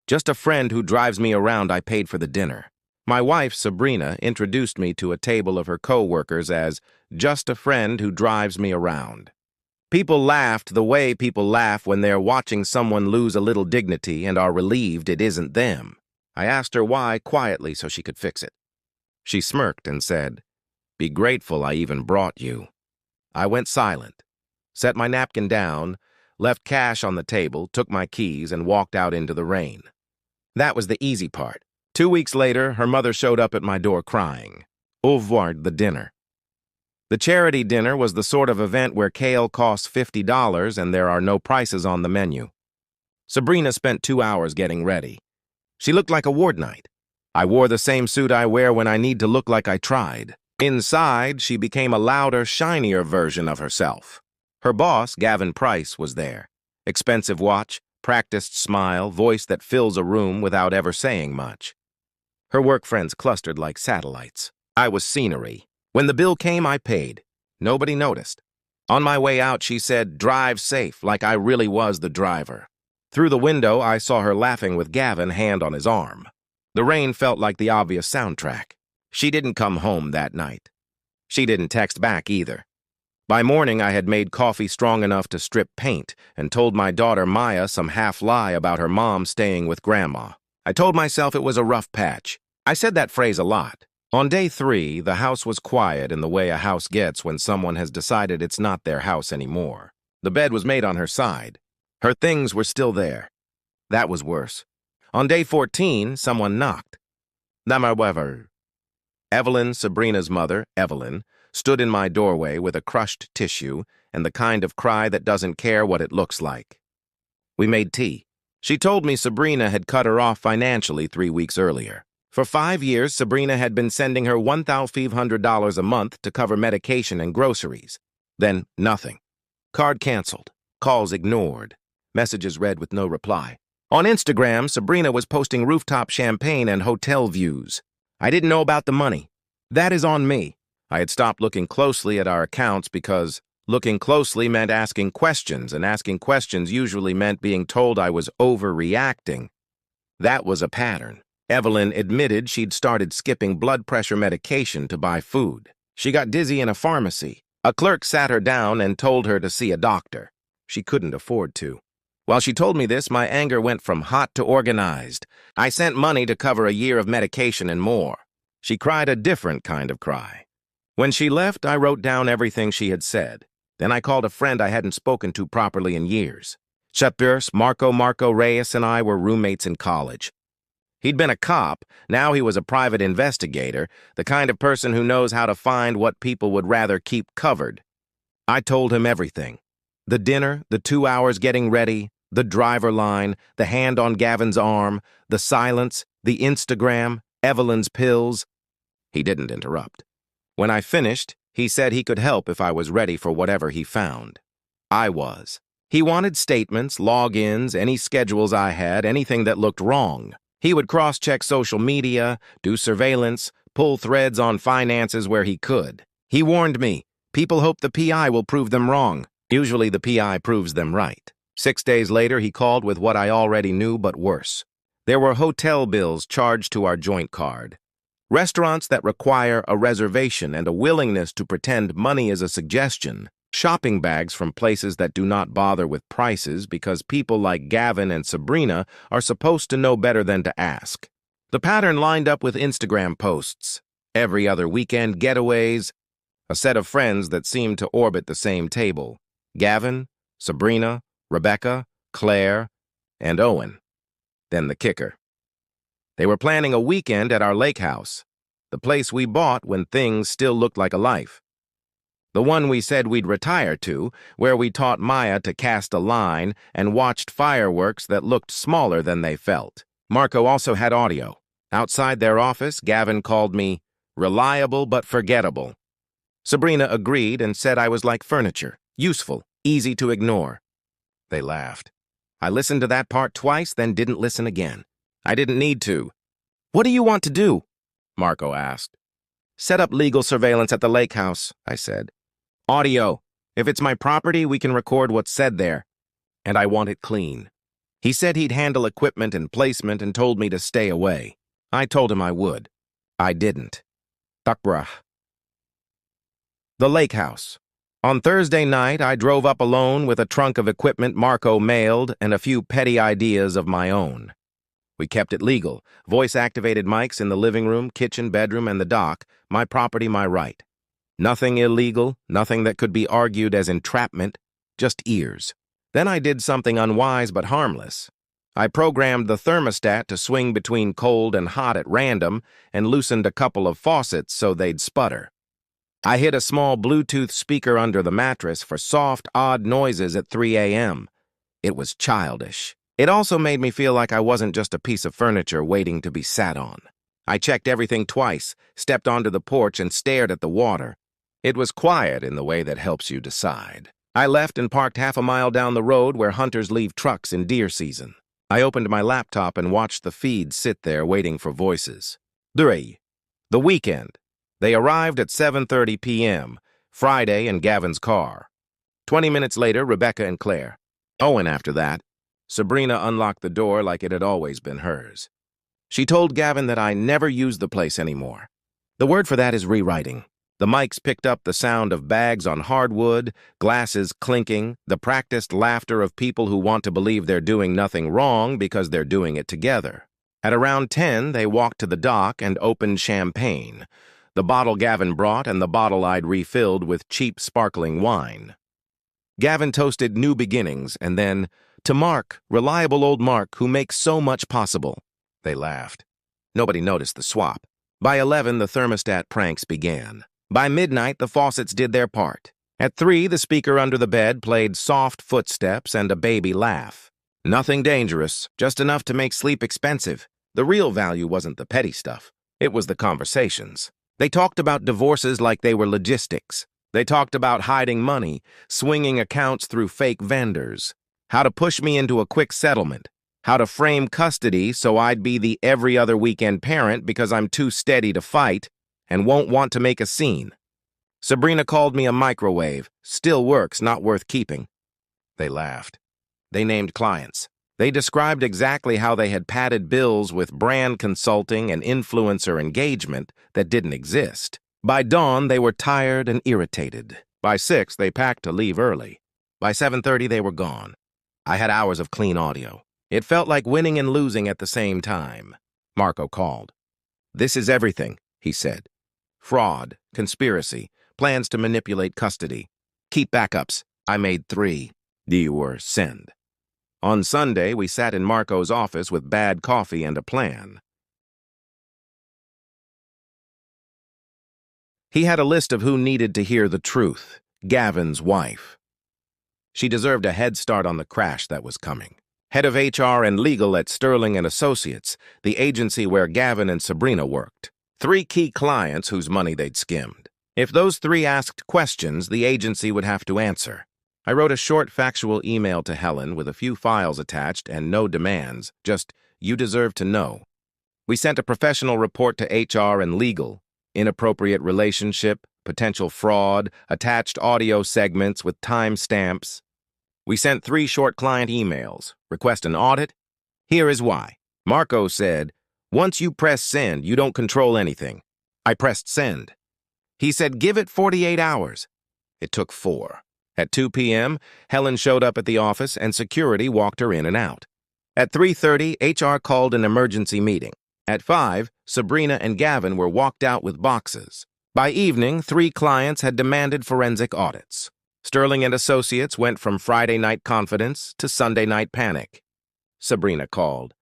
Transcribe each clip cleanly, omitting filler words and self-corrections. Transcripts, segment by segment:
Just a friend who drives me around. I paid for the dinner. My wife, Sabrina, introduced me to a table of her co-workers as just a friend who drives me around. People laughed the way people laugh when they're watching someone lose a little dignity and are relieved it isn't them. I asked her why quietly so she could fix it. She smirked and said, "Be grateful I even brought you." I went silent, set my napkin down, left cash on the table, took my keys, and walked out into the rain. That was the easy part. 2 weeks later, her mother showed up at my door crying. Au revoir, the dinner. The charity dinner was the sort of event where kale costs $50 and there are no prices on the menu. Sabrina spent 2 hours getting ready. She looked like a ward night. I wore the same suit I wear when I need to look like I tried. Inside, she became a louder, shinier version of herself. Her boss, Gavin Price, was there. Expensive watch, practiced smile, voice that fills a room without ever saying much. Her work friends clustered like satellites. I was scenery. When the bill came, I paid. Nobody noticed. On my way out, she said, "Drive safe," like I really was the driver. Through the window, I saw her laughing with Gavin, hand on his arm. The rain felt like the obvious soundtrack. She didn't come home that night. She didn't text back either. By morning, I had made coffee strong enough to strip paint and told my daughter Maya some half-lie about her mom staying with Grandma. I told myself it was a rough patch. I said that phrase a lot. On day 3, the house was quiet in the way a house gets when someone has decided it's not their house anymore. The bed was made on her side. Her things were still there. That was worse. On day 14, someone knocked. Evelyn, Sabrina's mother, Evelyn, stood in my doorway with a crushed tissue and the kind of cry that doesn't care what it looks like. We made tea. She told me Sabrina had cut her off financially 3 weeks earlier. For 5 years, Sabrina had been sending her $1,500 a month to cover medication and groceries. Then, nothing. Card canceled. Calls ignored. Messages read with no reply. On Instagram, Sabrina was posting rooftop champagne and hotel views. I didn't know about the money. That is on me. I had stopped looking closely at our accounts because looking closely meant asking questions, and asking questions usually meant being told I was overreacting. That was a pattern. Evelyn admitted she'd started skipping blood pressure medication to buy food. She got dizzy in a pharmacy. A clerk sat her down and told her to see a doctor. She couldn't afford to. While she told me this, my anger went from hot to organized. I sent money to cover a year of medication and more. She cried a different kind of cry. When she left, I wrote down everything she had said. Then I called a friend I hadn't spoken to properly in years. Shepers, Marco Reyes, and I were roommates in college. He'd been a cop, now he was a private investigator, the kind of person who knows how to find what people would rather keep covered. I told him everything. The dinner, the 2 hours getting ready, the driver line, the hand on Gavin's arm, the silence, the Instagram, Evelyn's pills. He didn't interrupt. When I finished, he said he could help if I was ready for whatever he found. I was. He wanted statements, logins, any schedules I had, anything that looked wrong. He would cross-check social media, do surveillance, pull threads on finances where he could. He warned me, people hope the PI will prove them wrong. Usually the PI proves them right. 6 days later, he called with what I already knew, but worse. There were hotel bills charged to our joint card. Restaurants that require a reservation and a willingness to pretend money is a suggestion. Shopping bags from places that do not bother with prices because people like Gavin and Sabrina are supposed to know better than to ask. The pattern lined up with Instagram posts. Every other weekend getaways. A set of friends that seemed to orbit the same table. Gavin, Sabrina, Rebecca, Claire, and Owen. Then the kicker. They were planning a weekend at our lake house, the place we bought when things still looked like a life. The one we said we'd retire to, where we taught Maya to cast a line and watched fireworks that looked smaller than they felt. Marco also had audio. Outside their office, Gavin called me reliable but forgettable. Sabrina agreed and said I was like furniture, useful, easy to ignore. They laughed. I listened to that part twice, then didn't listen again. I didn't need to. "What do you want to do?" Marco asked. "Set up legal surveillance at the lake house," I said. "Audio. If it's my property, we can record what's said there. And I want it clean." He said he'd handle equipment and placement and told me to stay away. I told him I would. I didn't. Takbrah. The Lake House. On Thursday night, I drove up alone with a trunk of equipment Marco mailed and a few petty ideas of my own. We kept it legal. Voice-activated mics in the living room, kitchen, bedroom, and the dock. My property, my right. Nothing illegal, nothing that could be argued as entrapment, just ears. Then I did something unwise but harmless. I programmed the thermostat to swing between cold and hot at random and loosened a couple of faucets so they'd sputter. I hid a small Bluetooth speaker under the mattress for soft, odd noises at 3 a.m. It was childish. It also made me feel like I wasn't just a piece of furniture waiting to be sat on. I checked everything twice, stepped onto the porch, and stared at the water. It was quiet in the way that helps you decide. I left and parked half a mile down the road where hunters leave trucks in deer season. I opened my laptop and watched the feed sit there waiting for voices. 3. The weekend. They arrived at 7:30 p.m., Friday in Gavin's car. 20 minutes later, Rebecca and Claire. And after that, Sabrina unlocked the door like it had always been hers. She told Gavin that I never use the place anymore. The word for that is rewriting. The mics picked up the sound of bags on hardwood, glasses clinking, the practiced laughter of people who want to believe they're doing nothing wrong because they're doing it together. At around 10, they walked to the dock and opened champagne, the bottle Gavin brought and the bottle I'd refilled with cheap sparkling wine. Gavin toasted new beginnings and then, to Mark, reliable old Mark, who makes so much possible. They laughed. Nobody noticed the swap. By 11, the thermostat pranks began. By midnight, the faucets did their part. At 3, the speaker under the bed played soft footsteps and a baby laugh. Nothing dangerous, just enough to make sleep expensive. The real value wasn't the petty stuff. It was the conversations. They talked about divorces like they were logistics. They talked about hiding money, swinging accounts through fake vendors, how to push me into a quick settlement, how to frame custody so I'd be the every other weekend parent because I'm too steady to fight and won't want to make a scene. Sabrina called me a microwave. Still works, not worth keeping. They laughed. They named clients. They described exactly how they had padded bills with brand consulting and influencer engagement that didn't exist. By dawn, they were tired and irritated. By 6, they packed to leave early. By 7:30, they were gone. I had hours of clean audio. It felt like winning and losing at the same time. Marco called. "This is everything," he said. "Fraud, conspiracy, plans to manipulate custody. Keep backups. I made 3. Or send." On Sunday, we sat in Marco's office with bad coffee and a plan. He had a list of who needed to hear the truth. Gavin's wife. She deserved a head start on the crash that was coming. Head of HR and legal at Sterling and Associates, the agency where Gavin and Sabrina worked. 3 key clients whose money they'd skimmed. If those 3 asked questions, the agency would have to answer. I wrote a short factual email to Helen with a few files attached and no demands, just, "You deserve to know." We sent a professional report to HR and legal, inappropriate relationship, potential fraud, attached audio segments with timestamps. We sent 3 short client emails. Request an audit? Here is why. Marco said, "Once you press send, you don't control anything." I pressed send. He said, "Give it 48 hours. It took 4. At 2 p.m., Helen showed up at the office and security walked her in and out. At 3:30, HR called an emergency meeting. At 5, Sabrina and Gavin were walked out with boxes. By evening, 3 clients had demanded forensic audits. Sterling and Associates went from Friday night confidence to Sunday night panic. Sabrina called.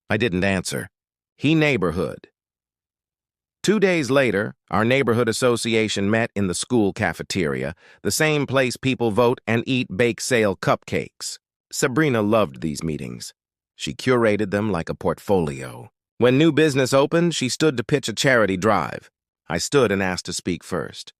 I didn't answer. He neighborhood. 2 days later, our neighborhood association met in the school cafeteria, the same place people vote and eat bake sale cupcakes. Sabrina loved these meetings. She curated them like a portfolio. When new business opened, she stood to pitch a charity drive. I stood and asked to speak first.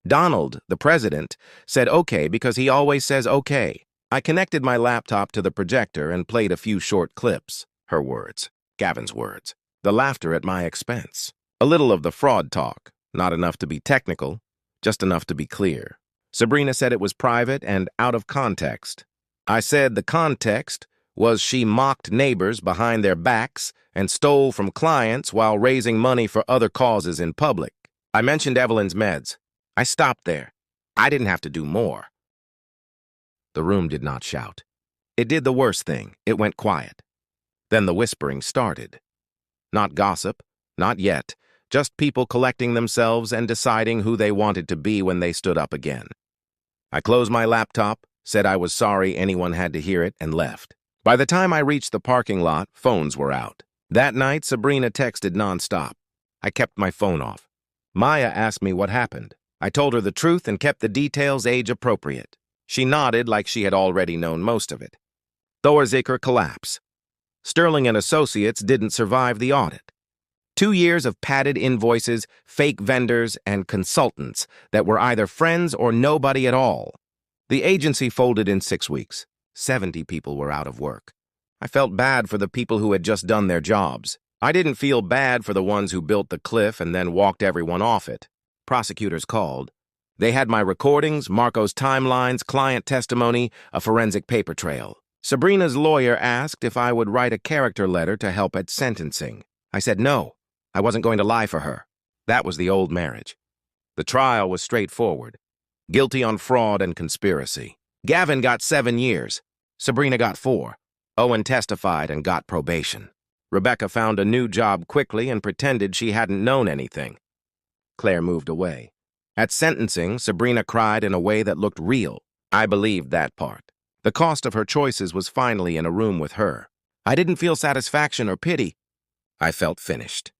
Donald, the president, said okay because he always says okay. I connected my laptop to the projector and played a few short clips. Her words, Gavin's words, the laughter at my expense. A little of the fraud talk, not enough to be technical, just enough to be clear. Sabrina said it was private and out of context. I said the context was she mocked neighbors behind their backs and stole from clients while raising money for other causes in public. I mentioned Evelyn's meds. I stopped there. I didn't have to do more. The room did not shout. It did the worst thing. It went quiet. Then the whispering started. Not gossip, not yet, just people collecting themselves and deciding who they wanted to be when they stood up again. I closed my laptop, said I was sorry anyone had to hear it, and left. By the time I reached the parking lot, phones were out. That night, Sabrina texted nonstop. I kept my phone off. Maya asked me what happened. I told her the truth and kept the details age-appropriate. She nodded like she had already known most of it. Thorziker collapse. Sterling and Associates didn't survive the audit. 2 years of padded invoices, fake vendors, and consultants that were either friends or nobody at all. The agency folded in 6 weeks. 70 people were out of work. I felt bad for the people who had just done their jobs. I didn't feel bad for the ones who built the cliff and then walked everyone off it. Prosecutors called. They had my recordings, Marco's timelines, client testimony, a forensic paper trail. Sabrina's lawyer asked if I would write a character letter to help at sentencing. I said no. I wasn't going to lie for her. That was the old marriage. The trial was straightforward. Guilty on fraud and conspiracy. Gavin got 7 years. Sabrina got 4. Owen testified and got probation. Rebecca found a new job quickly and pretended she hadn't known anything. Claire moved away. At sentencing, Sabrina cried in a way that looked real. I believed that part. The cost of her choices was finally in a room with her. I didn't feel satisfaction or pity. I felt finished.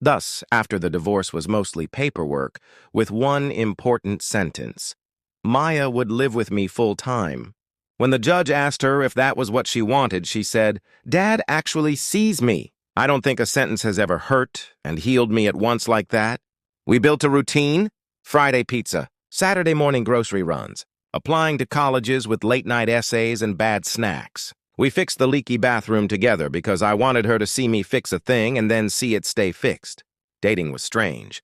Thus, after the divorce was mostly paperwork, with one important sentence. Maya would live with me full-time. When the judge asked her if that was what she wanted, she said, "Dad actually sees me." I don't think a sentence has ever hurt and healed me at once like that. We built a routine: Friday pizza, Saturday morning grocery runs, applying to colleges with late-night essays and bad snacks. We fixed the leaky bathroom together because I wanted her to see me fix a thing and then see it stay fixed. Dating was strange.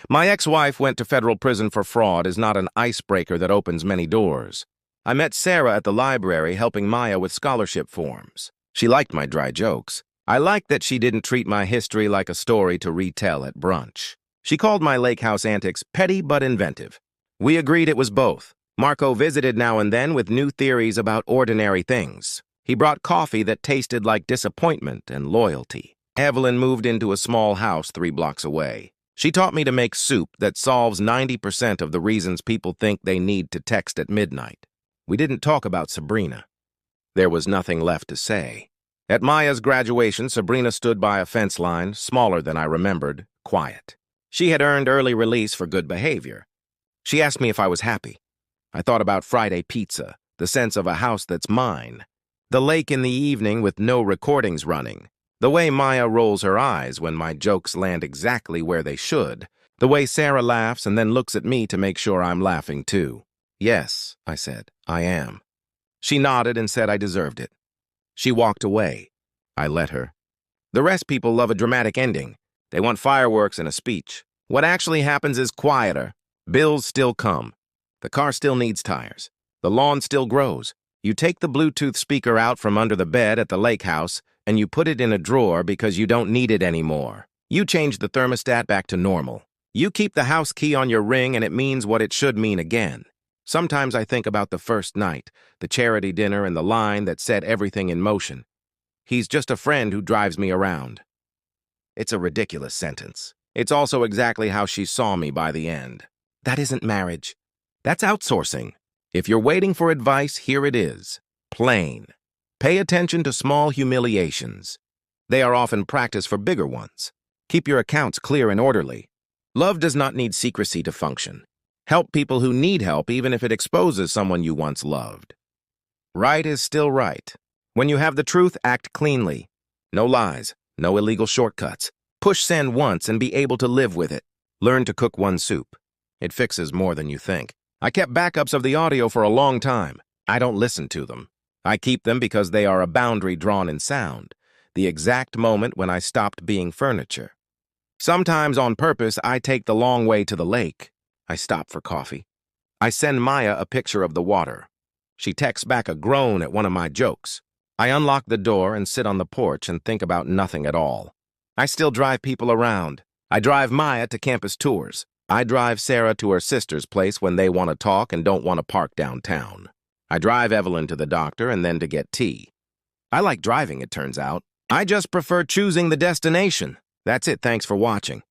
My ex-wife went to federal prison for fraud is not an icebreaker that opens many doors. I met Sarah at the library helping Maya with scholarship forms. She liked my dry jokes. I liked that she didn't treat my history like a story to retell at brunch. She called my lake house antics petty but inventive. We agreed it was both. Marco visited now and then with new theories about ordinary things. He brought coffee that tasted like disappointment and loyalty. Evelyn moved into a small house 3 blocks away. She taught me to make soup that solves 90% of the reasons people think they need to text at midnight. We didn't talk about Sabrina. There was nothing left to say. At Maya's graduation, Sabrina stood by a fence line, smaller than I remembered, quiet. She had earned early release for good behavior. She asked me if I was happy. I thought about Friday pizza, the sense of a house that's mine. The lake in the evening with no recordings running. The way Maya rolls her eyes when my jokes land exactly where they should. The way Sarah laughs and then looks at me to make sure I'm laughing too. "Yes," I said, "I am." She nodded and said I deserved it. She walked away. I let her. The rest people love a dramatic ending. They want fireworks and a speech. What actually happens is quieter. Bills still come. The car still needs tires. The lawn still grows. You take the Bluetooth speaker out from under the bed at the lake house and you put it in a drawer because you don't need it anymore. You change the thermostat back to normal. You keep the house key on your ring and it means what it should mean again. Sometimes I think about the first night, the charity dinner and the line that set everything in motion. He's just a friend who drives me around. It's a ridiculous sentence. It's also exactly how she saw me by the end. That isn't marriage. That's outsourcing. If you're waiting for advice, here it is. Plain. Pay attention to small humiliations. They are often practiced for bigger ones. Keep your accounts clear and orderly. Love does not need secrecy to function. Help people who need help even if it exposes someone you once loved. Right is still right. When you have the truth, act cleanly. No lies, no illegal shortcuts. Push send once and be able to live with it. Learn to cook one soup. It fixes more than you think. I kept backups of the audio for a long time. I don't listen to them. I keep them because they are a boundary drawn in sound, the exact moment when I stopped being furniture. Sometimes on purpose, I take the long way to the lake. I stop for coffee. I send Maya a picture of the water. She texts back a groan at one of my jokes. I unlock the door and sit on the porch and think about nothing at all. I still drive people around. I drive Maya to campus tours. I drive Sarah to her sister's place when they want to talk and don't want to park downtown. I drive Evelyn to the doctor and then to get tea. I like driving, it turns out. I just prefer choosing the destination. That's it, thanks for watching.